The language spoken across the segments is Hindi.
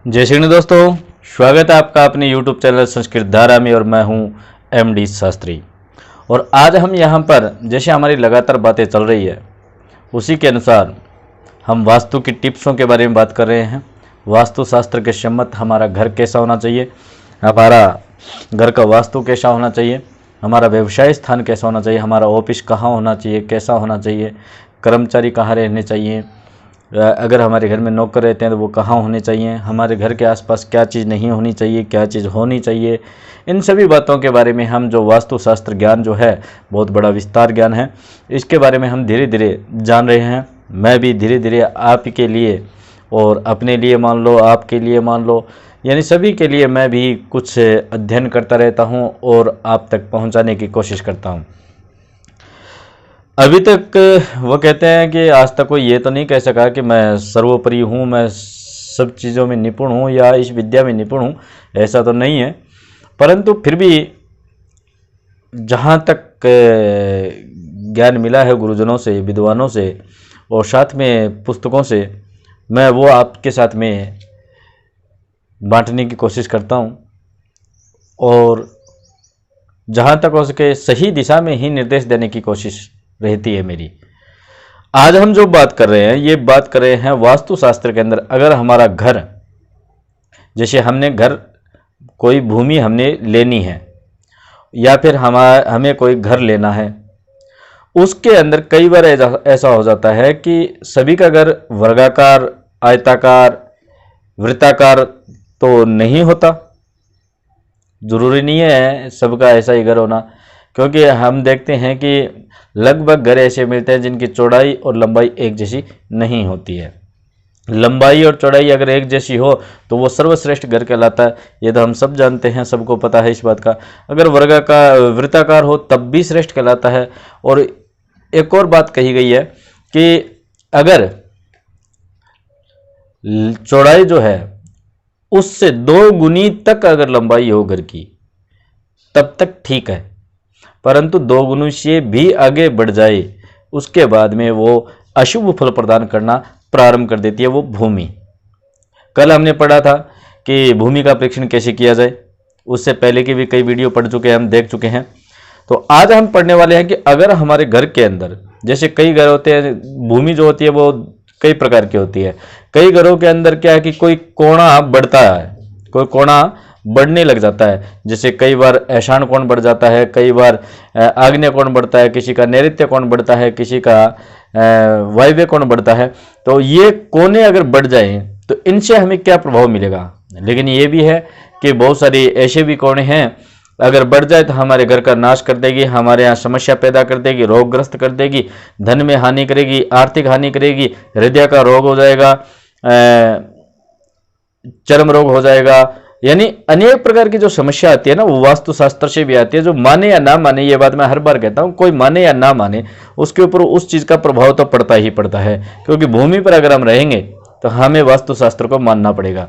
जय श्री कृष्ण दोस्तों, स्वागत है आपका अपने YouTube चैनल संस्कृत धारा में। और मैं हूं MD शास्त्री। और आज हम यहां पर जैसे हमारी लगातार बातें चल रही है उसी के अनुसार हम वास्तु की टिप्सों के बारे में बात कर रहे हैं। वास्तु शास्त्र के सम्मत हमारा घर कैसा होना चाहिए, हमारा घर का वास्तु कैसा होना चाहिए, हमारा व्यवसाय स्थान कैसा होना चाहिए, हमारा ऑफिस कहाँ होना चाहिए, कैसा होना चाहिए, कर्मचारी कहाँ रहने चाहिए, अगर हमारे घर में नौकर रहते हैं तो वो कहाँ होने चाहिए, हमारे घर के आसपास क्या चीज़ नहीं होनी चाहिए, क्या चीज़ होनी चाहिए। इन सभी बातों के बारे में हम जो वास्तुशास्त्र ज्ञान जो है बहुत बड़ा विस्तार ज्ञान है, इसके बारे में हम धीरे धीरे जान रहे हैं। मैं भी धीरे धीरे आपके लिए और अपने लिए मान लो, आपके लिए मान लो, यानी सभी के लिए मैं भी कुछ अध्ययन करता रहता हूँ और आप तक पहुँचाने की कोशिश करता हूँ। अभी तक वो कहते हैं कि आज तक कोई ये तो नहीं कह सका कि मैं सर्वोपरि हूँ, मैं सब चीज़ों में निपुण हूँ या इस विद्या में निपुण हूँ। ऐसा तो नहीं है, परंतु फिर भी जहाँ तक ज्ञान मिला है गुरुजनों से, विद्वानों से और साथ में पुस्तकों से, मैं वो आपके साथ में बांटने की कोशिश करता हूँ और जहाँ तक हो सके सही दिशा में ही निर्देश देने की कोशिश रहती है मेरी। आज हम जो बात कर रहे हैं ये बात कर रहे हैं वास्तुशास्त्र के अंदर। अगर हमारा घर, जैसे हमने घर, कोई भूमि हमने लेनी है या फिर हमें कोई घर लेना है, उसके अंदर कई बार ऐसा हो जाता है कि सभी का घर वर्गाकार, आयताकार, वृत्ताकार तो नहीं होता। जरूरी नहीं है सबका ऐसा ही घर होना, क्योंकि हम देखते हैं कि लगभग घर ऐसे मिलते हैं जिनकी चौड़ाई और लंबाई एक जैसी नहीं होती है। लंबाई और चौड़ाई अगर एक जैसी हो तो वो सर्वश्रेष्ठ घर कहलाता है। ये तो हम सब जानते हैं, सबको पता है इस बात का। अगर वर्गाकार, वृत्ताकार हो तब भी श्रेष्ठ कहलाता है। और एक और बात कही गई है कि अगर चौड़ाई जो है उससे 2 गुनी तक अगर लंबाई हो घर की तब तक ठीक है, परंतु 2 गुनी से भी आगे बढ़ जाए उसके बाद में वो अशुभ फल प्रदान करना प्रारंभ कर देती है वो भूमि। कल हमने पढ़ा था कि भूमि का परीक्षण कैसे किया जाए, उससे पहले की भी कई वीडियो पढ़ चुके हैं, हम देख चुके हैं। तो आज हम पढ़ने वाले हैं कि अगर हमारे घर के अंदर, जैसे कई घर होते हैं, भूमि जो होती है वो कई प्रकार की होती है। कई घरों के अंदर क्या है कि कोई कोना बढ़ता है, कोई कोना बढ़ने लग जाता है। जैसे कई बार ऐशान कोण बढ़ जाता है, कई बार आग्नेय कोण बढ़ता है, किसी का नैऋत्य कोण बढ़ता है, किसी का वायव्य कोण बढ़ता है। तो ये कोने अगर बढ़ जाए तो इनसे हमें क्या प्रभाव मिलेगा। लेकिन ये भी है कि बहुत सारे ऐसे भी कोण हैं, अगर बढ़ जाए तो हमारे घर का नाश कर देगी, हमारे यहाँ समस्या पैदा कर देगी, रोगग्रस्त कर देगी, धन में हानि करेगी, आर्थिक हानि करेगी, हृदय का रोग हो जाएगा, चर्म रोग हो जाएगा। यानी अनेक प्रकार की जो समस्या आती है ना, वो वास्तुशास्त्र से भी आती है। जो माने या ना माने, ये बात मैं हर बार कहता हूँ, कोई माने या ना माने उसके ऊपर उस चीज का प्रभाव तो पड़ता ही पड़ता है। क्योंकि भूमि पर अगर हम रहेंगे तो हमें वास्तुशास्त्र को मानना पड़ेगा।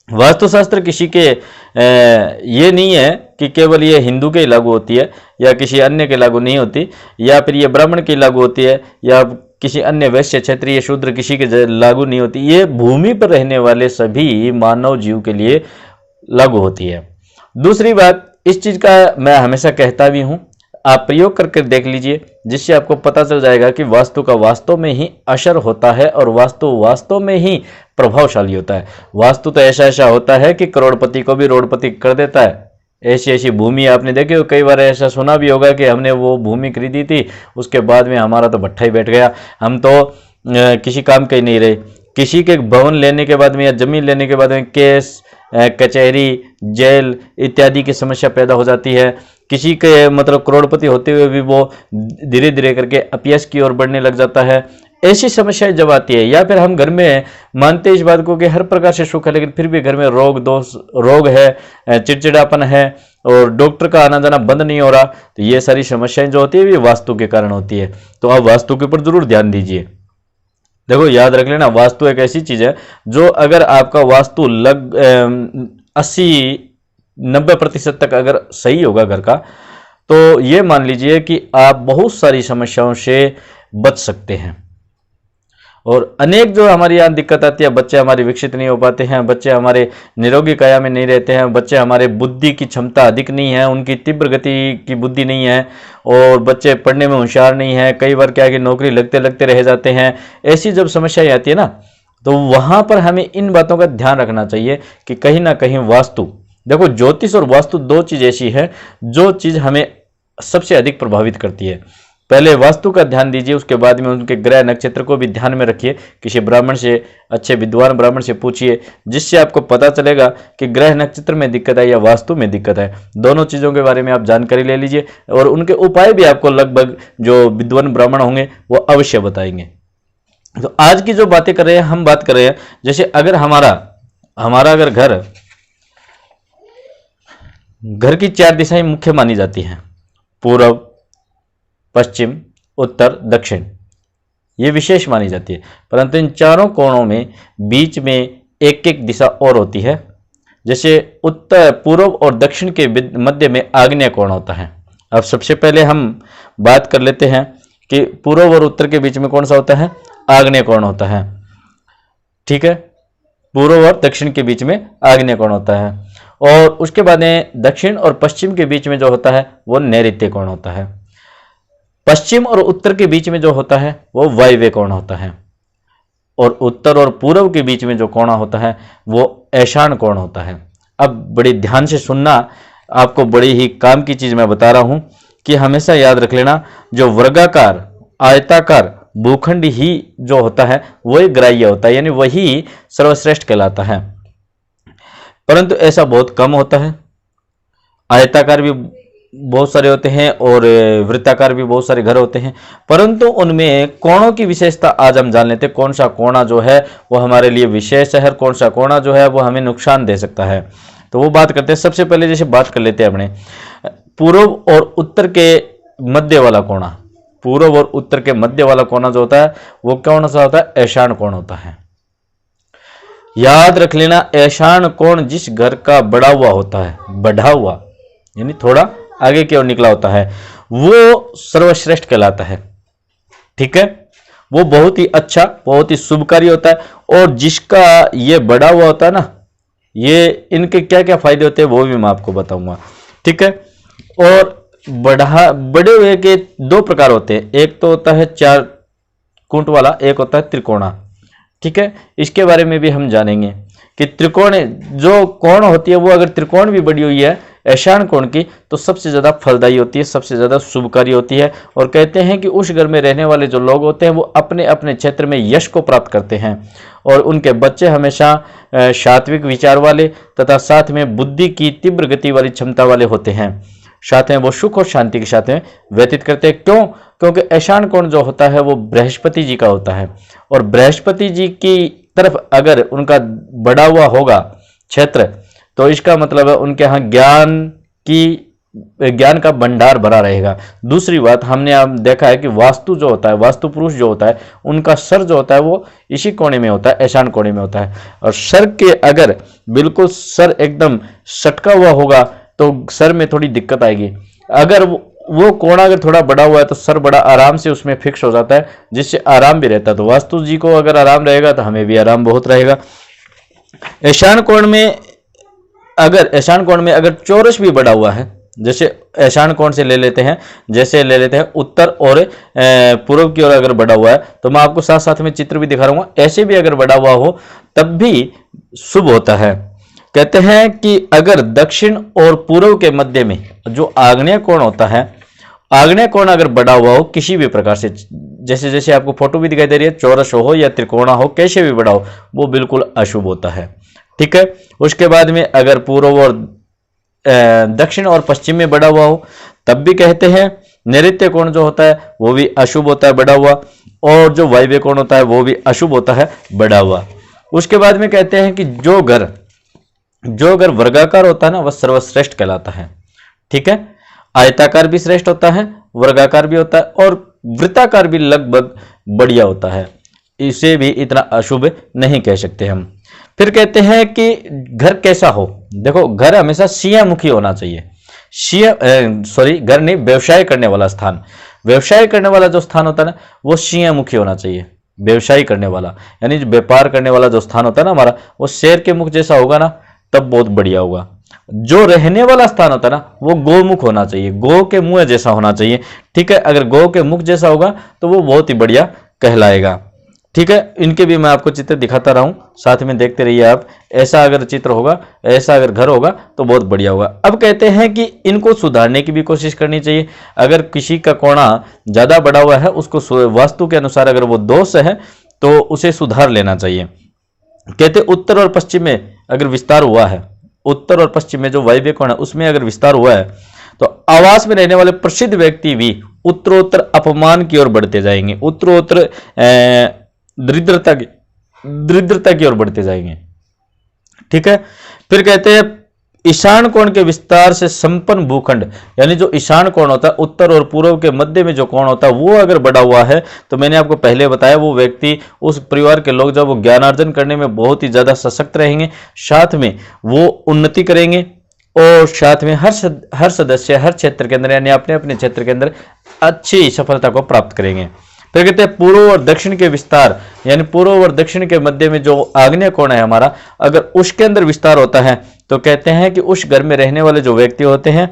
वास्तुशास्त्र किसी के ये नहीं है कि केवल ये हिंदू के लागू होती है या किसी अन्य के लागू नहीं होती, या फिर ये ब्राह्मण की लागू होती है या किसी अन्य वैश्य, क्षत्रिय, शूद्र किसी के लागू नहीं होती। ये भूमि पर रहने वाले सभी मानव जीव के लिए लागू होती है। दूसरी बात, इस चीज का मैं हमेशा कहता भी हूं, आप प्रयोग करके देख लीजिए, जिससे आपको पता चल जाएगा कि वास्तु का वास्तव में ही असर होता है और वास्तु वास्तव में ही प्रभावशाली होता है। वास्तु तो ऐसा होता है कि करोड़पति को भी रोड़पति कर देता है। ऐसी ऐसी भूमि आपने देखी हो, कई बार ऐसा सुना भी होगा कि हमने वो भूमि खरीदी थी, उसके बाद में हमारा तो भट्ठा ही बैठ गया, हम तो किसी काम के ही नहीं रहे। किसी के भवन लेने के बाद में या जमीन लेने के बाद में केस, कचहरी, जेल इत्यादि की समस्या पैदा हो जाती है। किसी के मतलब करोड़पति होते हुए भी वो धीरे धीरे करके अपयश की ओर बढ़ने लग जाता है। ऐसी समस्याएं जब आती है, या फिर हम घर में मानते इस बात को कि हर प्रकार से सुख है, लेकिन फिर भी घर में रोग है, चिड़चिड़ापन है और डॉक्टर का आना जाना बंद नहीं हो रहा, तो ये सारी समस्याएं जो होती है ये वास्तु के कारण होती है। तो आप वास्तु के ऊपर जरूर ध्यान दीजिए। देखो, याद रख लेना, वास्तु एक ऐसी चीज है जो अगर आपका वास्तु 80-90% तक अगर सही होगा घर का, तो ये मान लीजिए कि आप बहुत सारी समस्याओं से बच सकते हैं। और अनेक जो हमारी यहाँ दिक्कत आती है, बच्चे हमारे विकसित नहीं हो पाते हैं, बच्चे हमारे निरोगी काया में नहीं रहते हैं, बच्चे हमारे बुद्धि की क्षमता अधिक नहीं है, उनकी तीव्र गति की बुद्धि नहीं है, और बच्चे पढ़ने में होशियार नहीं है, कई बार क्या है कि नौकरी लगते लगते रह जाते हैं। ऐसी जब समस्याएं आती है ना, तो वहां पर हमें इन बातों का ध्यान रखना चाहिए कि कहीं ना कहीं वास्तु, देखो ज्योतिष और वास्तु दो चीज ऐसी है जो चीज हमें सबसे अधिक प्रभावित करती है। पहले वास्तु का ध्यान दीजिए, उसके बाद में उनके ग्रह नक्षत्र को भी ध्यान में रखिए। किसी ब्राह्मण से, अच्छे विद्वान ब्राह्मण से पूछिए, जिससे आपको पता चलेगा कि ग्रह नक्षत्र में दिक्कत है या वास्तु में दिक्कत है। दोनों चीज़ों के बारे में आप जानकारी ले लीजिए, और उनके उपाय भी आपको लगभग जो विद्वान ब्राह्मण होंगे वो अवश्य बताएंगे। तो आज की जो बातें कर रहे हैं, हम बात कर रहे हैं जैसे अगर हमारा अगर घर की 4 दिशाएं मुख्य मानी जाती हैं, पूर्व, पश्चिम, उत्तर, दक्षिण, ये विशेष मानी जाती है। परंतु इन चारों कोणों में बीच में एक एक दिशा और होती है। जैसे उत्तर, पूर्व और दक्षिण के मध्य में आग्नेय कोण होता है। अब सबसे पहले हम बात कर लेते हैं कि पूर्व और उत्तर के बीच में कौन सा होता है, आग्नेय कोण होता है। ठीक है, पूर्व और दक्षिण के बीच में आग्नेय कोण होता है, और उसके बाद में दक्षिण और पश्चिम के बीच में जो होता है वो नैऋत्य कोण होता है। पश्चिम और उत्तर के बीच में जो होता है वो वायव्य कोण होता है, और उत्तर और पूर्व के बीच में जो कोणा होता है वो ऐशान कोण होता है। अब बड़ी ध्यान से सुनना, आपको बड़ी ही काम की चीज मैं बता रहा हूं कि हमेशा याद रख लेना, जो वर्गाकार, आयताकार भूखंड ही जो होता है वही ग्राह्य होता है, यानी वही सर्वश्रेष्ठ कहलाता है। परंतु ऐसा बहुत कम होता है। आयताकार भी बहुत सारे होते हैं और वृत्ताकार भी बहुत सारे घर होते हैं, परंतु उनमें कोणों की विशेषता आज हम जान लेते हैं। कौन सा कोणा जो है वो हमारे लिए विशेष है, कौन सा कोणा जो है वो हमें नुकसान दे सकता है, तो वो बात करते हैं। सबसे पहले जैसे बात कर लेते हैं अपने पूर्व और उत्तर के मध्य वाला कोणा। पूर्व और उत्तर के मध्य वाला कोणा जो होता है वो कौन सा होता है, ऐशान कोण होता है। याद रख लेना, ऐशान कोण जिस घर का बढ़ा हुआ होता है, बढ़ा हुआ यानी थोड़ा आगे की ओर निकला होता है, वो सर्वश्रेष्ठ कहलाता है। ठीक है, वो बहुत ही अच्छा, बहुत ही शुभकारी होता है। और जिसका ये बढ़ा हुआ होता है ना, ये इनके क्या क्या फायदे होते हैं वो भी मैं आपको बताऊंगा। ठीक है, और बड़े हुए के 2 प्रकार होते हैं, एक तो होता है 4 कूंट वाला, एक होता है त्रिकोणा। ठीक है, इसके बारे में भी हम जानेंगे कि त्रिकोण जो कोण होती है वो अगर त्रिकोण भी बड़ी हुई है ऐशान कोण की, तो सबसे ज्यादा फलदायी होती है, सबसे ज्यादा शुभकारी होती है। और कहते हैं कि उस घर में रहने वाले जो लोग होते हैं वो अपने अपने क्षेत्र में यश को प्राप्त करते हैं, और उनके बच्चे हमेशा सात्विक विचार वाले तथा साथ में बुद्धि की तीव्र गति वाली क्षमता वाले होते हैं। साथ में वो सुख और शांति के साथ में व्यतीत करते हैं। क्यों? क्योंकि ऐशान कोण जो होता है वो बृहस्पति जी का होता है, और बृहस्पति जी की तरफ अगर उनका बढ़ा हुआ होगा क्षेत्र, तो इसका मतलब है उनके यहाँ ज्ञान का भंडार भरा रहेगा। दूसरी बात, हमने अब देखा है कि वास्तु जो होता है, वास्तु पुरुष जो होता है, उनका सर जो होता है वो इसी कोने में होता है, ऐशान कोने में होता है। और सर के अगर बिल्कुल सर एकदम सटका हुआ होगा तो सर में थोड़ी दिक्कत आएगी। अगर वो कोणा अगर थोड़ा बड़ा हुआ है तो सर बड़ा आराम से उसमें फिक्स हो जाता है, जिससे आराम भी रहता है। तो वास्तु जी को अगर आराम रहेगा तो हमें भी आराम बहुत रहेगा। ऐशान कोण में अगर चौरस भी बड़ा हुआ है, जैसे ऐशान कोण से ले लेते हैं, जैसे ले लेते हैं उत्तर और पूर्व की ओर अगर बढ़ा हुआ है, तो मैं आपको साथ साथ में चित्र भी दिखा रहा हूँ। ऐसे भी अगर बढ़ा हुआ हो तब भी शुभ होता है। कहते हैं कि अगर दक्षिण और पूर्व के मध्य में जो आग्नेय कोण होता है, आग्नेय कोण अगर बढ़ा हुआ हो किसी भी प्रकार से, जैसे जैसे आपको फोटो भी दिखाई दे रही है, चौरस हो या त्रिकोणा हो, कैसे भी बढ़ा हो, वो बिल्कुल अशुभ होता है। ठीक है, उसके बाद में अगर पूर्व और दक्षिण और पश्चिम में बढ़ा हुआ हो तब भी कहते हैं नैऋत्य कोण जो होता है वो भी अशुभ होता है बढ़ा हुआ, और जो वायव्य कोण होता है वो भी अशुभ होता है बढ़ा हुआ। उसके बाद में कहते हैं कि जो घर वर्गाकार होता है ना वह सर्वश्रेष्ठ कहलाता है। ठीक है, आयताकार भी श्रेष्ठ होता है, वर्गाकार भी होता है, और वृत्ताकार भी लगभग बढ़िया होता है। इसे भी इतना अशुभ नहीं कह सकते हम। फिर कहते हैं कि घर कैसा हो। देखो, घर हमेशा सिंहमुखी होना चाहिए। घर नहीं, व्यवसाय करने वाला स्थान, व्यवसाय करने वाला जो स्थान होता है ना वो सिंहमुखी होना चाहिए। व्यवसाय करने वाला, यानी जो व्यापार करने वाला जो स्थान होता है ना हमारा, वो शेर के मुख जैसा होगा ना, तब बहुत बढ़िया होगा। जो रहने वाला स्थान होता है ना, वो गोमुख होना चाहिए, गो के मुंह जैसा होना चाहिए। ठीक है, अगर गो के मुख जैसा होगा तो वो बहुत ही बढ़िया कहलाएगा। ठीक है, इनके भी मैं आपको चित्र दिखाता रहा हूं, साथ में देखते रहिए आप। ऐसा अगर चित्र होगा, ऐसा अगर घर होगा तो बहुत बढ़िया होगा। अब कहते हैं कि इनको सुधारने की भी कोशिश करनी चाहिए। अगर किसी का कोना ज्यादा बड़ा हुआ है, उसको वास्तु के अनुसार अगर वो दोष है तो उसे सुधार लेना चाहिए। कहते उत्तर और पश्चिम में अगर विस्तार हुआ है, उत्तर और पश्चिम में जो वायव्य कोण है उसमें अगर विस्तार हुआ है, तो आवास में रहने वाले प्रसिद्ध व्यक्ति भी उत्तरोत्तर अपमान की ओर बढ़ते जाएंगे, उत्तरोत्तर दरिद्रता की ओर बढ़ते जाएंगे। ठीक है, फिर कहते हैं ईशान कोण के विस्तार से संपन्न भूखंड, यानी जो ईशान कोण होता है, उत्तर और पूर्व के मध्य में जो कोण होता है, वो अगर बढ़ा हुआ है तो मैंने आपको पहले बताया वो व्यक्ति, उस परिवार के लोग जब वो ज्ञानार्जन करने में बहुत ही ज्यादा सशक्त रहेंगे, साथ में वो उन्नति करेंगे और साथ में हर सदस्य हर क्षेत्र के अंदर यानी अपने अपने क्षेत्र के अंदर अच्छी सफलता को प्राप्त करेंगे। फिर कहते हैं पूर्व और दक्षिण के विस्तार, यानी पूर्व और दक्षिण के मध्य में जो आग्नेय कोण है हमारा, अगर उसके अंदर विस्तार होता है तो कहते हैं कि उस घर में रहने वाले जो व्यक्ति होते हैं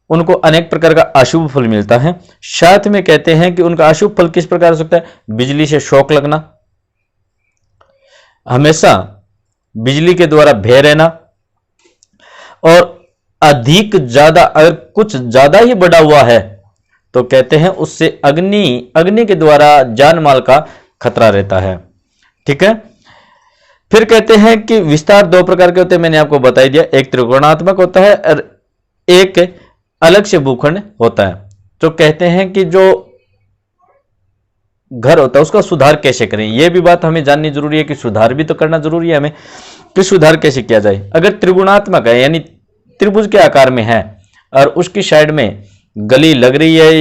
उनको अनेक प्रकार का अशुभ फल मिलता है। साथ में कहते हैं कि उनका अशुभ फल किस प्रकार हो सकता है, बिजली से शॉक लगना, हमेशा बिजली के द्वारा भय रहना, और अधिक ज्यादा अगर कुछ ज्यादा ही बढ़ा हुआ है तो कहते हैं उससे अग्नि के द्वारा जान माल का खतरा रहता है। ठीक है, फिर कहते हैं कि विस्तार दो प्रकार के होते हैं, मैंने आपको बता दिया, एक त्रिकोणात्मक होता है और एक अलग से भूखंड होता है। तो कहते हैं कि जो घर होता है उसका सुधार कैसे करें, यह भी बात हमें जाननी जरूरी है कि सुधार भी तो करना जरूरी है हमें, कि सुधार कैसे किया जाए। अगर त्रिगुणात्मक है यानी त्रिभुज के आकार में है और उसकी साइड में गली लग रही है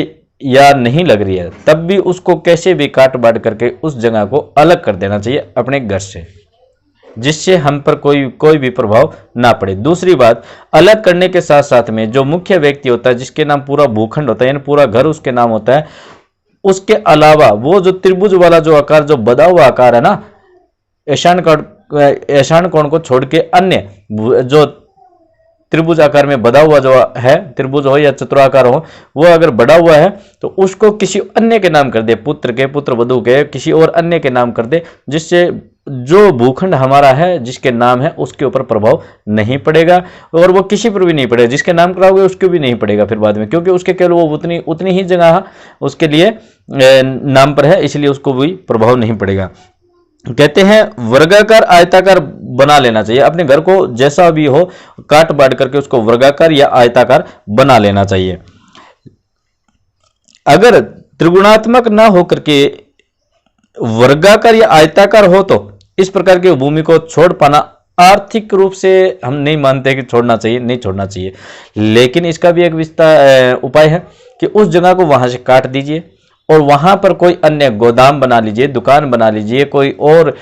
या नहीं लग रही है, तब भी उसको कैसे भी काट बांट करके उस जगह को अलग कर देना चाहिए अपने घर से, जिससे हम पर कोई भी प्रभाव ना पड़े। दूसरी बात, अलग करने के साथ साथ में जो मुख्य व्यक्ति होता है जिसके नाम पूरा भूखंड होता है यानी पूरा घर उसके नाम होता है, उसके अलावा वो जो त्रिभुज वाला जो आकार, जो बदा हुआ आकार है ना, ईशान कोण को छोड़ के अन्य जो त्रिभुज आकार में बदा हुआ जो है, त्रिभुज हो या चतुराकार हो, वो अगर बड़ा हुआ है तो उसको किसी अन्य के नाम कर दे, पुत्र के, पुत्र वधु के, किसी और अन्य के नाम कर दे, जिससे जो भूखंड हमारा है जिसके नाम है उसके ऊपर प्रभाव नहीं पड़ेगा और वो किसी पर भी नहीं पड़ेगा, जिसके नाम कराओगे उसके भी नहीं पड़ेगा फिर बाद में, क्योंकि उसके केवल वो उतनी ही जगह उसके लिए नाम पर है, इसलिए उसको भी प्रभाव नहीं पड़ेगा। कहते हैं वर्गाकार आयताकार बना लेना चाहिए, अपने घर को जैसा भी हो काट बांट करके उसको वर्गाकार या आयताकार बना लेना चाहिए। अगर त्रिगुणात्मक ना होकर के वर्गाकार या आयताकार हो तो इस प्रकार की भूमि को छोड़ पाना आर्थिक रूप से हम नहीं मानते कि छोड़ना चाहिए, नहीं छोड़ना चाहिए, लेकिन इसका भी एक विस्तार उपाय है कि उस जगह को वहां से काट दीजिए और वहां पर कोई अन्य गोदाम बना लीजिए, दुकान बना लीजिए, कोई और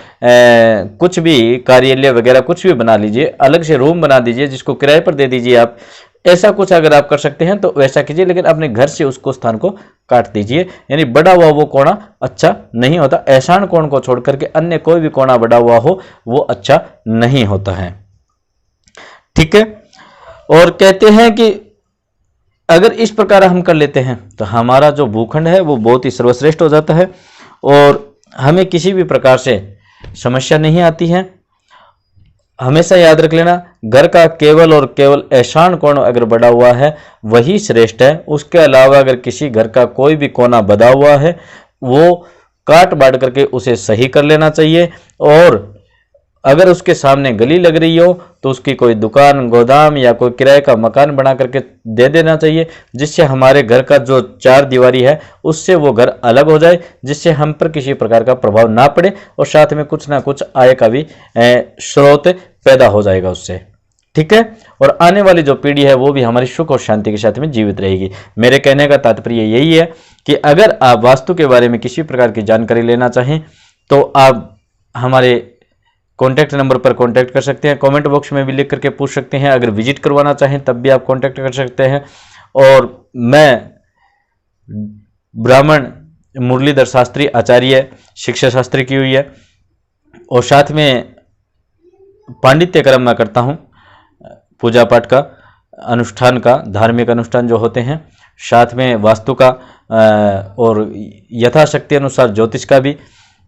कुछ भी कार्यालय वगैरह कुछ भी बना लीजिए, अलग से रूम बना दीजिए जिसको किराए पर दे दीजिए आप। ऐसा कुछ अगर आप कर सकते हैं तो वैसा कीजिए, लेकिन अपने घर से उसको स्थान को काट दीजिए। यानी बड़ा हुआ वो कोना अच्छा नहीं होता, ईशान कोण को छोड़ करके अन्य कोई भी कोना बड़ा हुआ हो वो अच्छा नहीं होता है। ठीक है, और कहते हैं कि अगर इस प्रकार हम कर लेते हैं तो हमारा जो भूखंड है वो बहुत ही सर्वश्रेष्ठ हो जाता है और हमें किसी भी प्रकार से समस्या नहीं आती है। हमेशा याद रख लेना, घर का केवल और केवल ईशान कोण अगर बड़ा हुआ है वही श्रेष्ठ है, उसके अलावा अगर किसी घर का कोई भी कोना बदा हुआ है वो काट बांट करके उसे सही कर लेना चाहिए, और अगर उसके सामने गली लग रही हो तो उसकी कोई दुकान, गोदाम या कोई किराए का मकान बना करके दे देना चाहिए, जिससे हमारे घर का जो चार दीवारी है उससे वो घर अलग हो जाए, जिससे हम पर किसी प्रकार का प्रभाव ना पड़े और साथ में कुछ ना कुछ आय का भी स्रोत पैदा हो जाएगा उससे। ठीक है, और आने वाली जो पीढ़ी है वो भी हमारी सुख और शांति के साथ में जीवित रहेगी। मेरे कहने का तात्पर्य यही है कि अगर आप वास्तु के बारे में किसी प्रकार की जानकारी लेना चाहें तो आप हमारे कॉन्टैक्ट नंबर पर कॉन्टैक्ट कर सकते हैं, कमेंट बॉक्स में भी लिख करके पूछ सकते हैं। अगर विजिट करवाना चाहें तब भी आप कॉन्टैक्ट कर सकते हैं। और मैं ब्राह्मण मुरलीधर शास्त्री आचार्य शिक्षा शास्त्री की हुई है। और साथ में पांडित्य कर्म मैं करता हूँ, पूजा पाठ का अनुष्ठान का, धार्मिक अनुष्ठान जो होते हैं, साथ में वास्तु का और यथाशक्ति अनुसार ज्योतिष का भी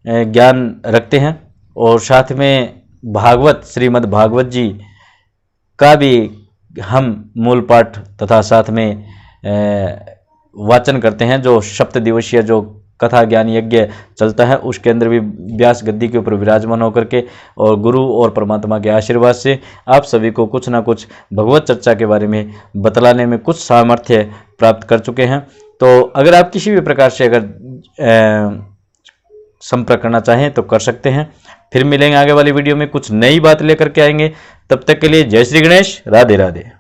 ज्ञान रखते हैं। और साथ में भागवत, श्रीमद् भागवत जी का भी हम मूल पाठ तथा साथ में वाचन करते हैं। जो सप्त दिवसीय जो कथा ज्ञान यज्ञ चलता है उसके अंदर भी व्यास गद्दी के ऊपर विराजमान होकर के और गुरु और परमात्मा के आशीर्वाद से आप सभी को कुछ ना कुछ भगवत चर्चा के बारे में बतलाने में कुछ सामर्थ्य प्राप्त कर चुके हैं। तो अगर आप किसी भी प्रकार से अगर संपर्क करना चाहें तो कर सकते हैं। फिर मिलेंगे आगे वाली वीडियो में, कुछ नई बात लेकर के आएंगे। तब तक के लिए जय श्री गणेश, राधे राधे।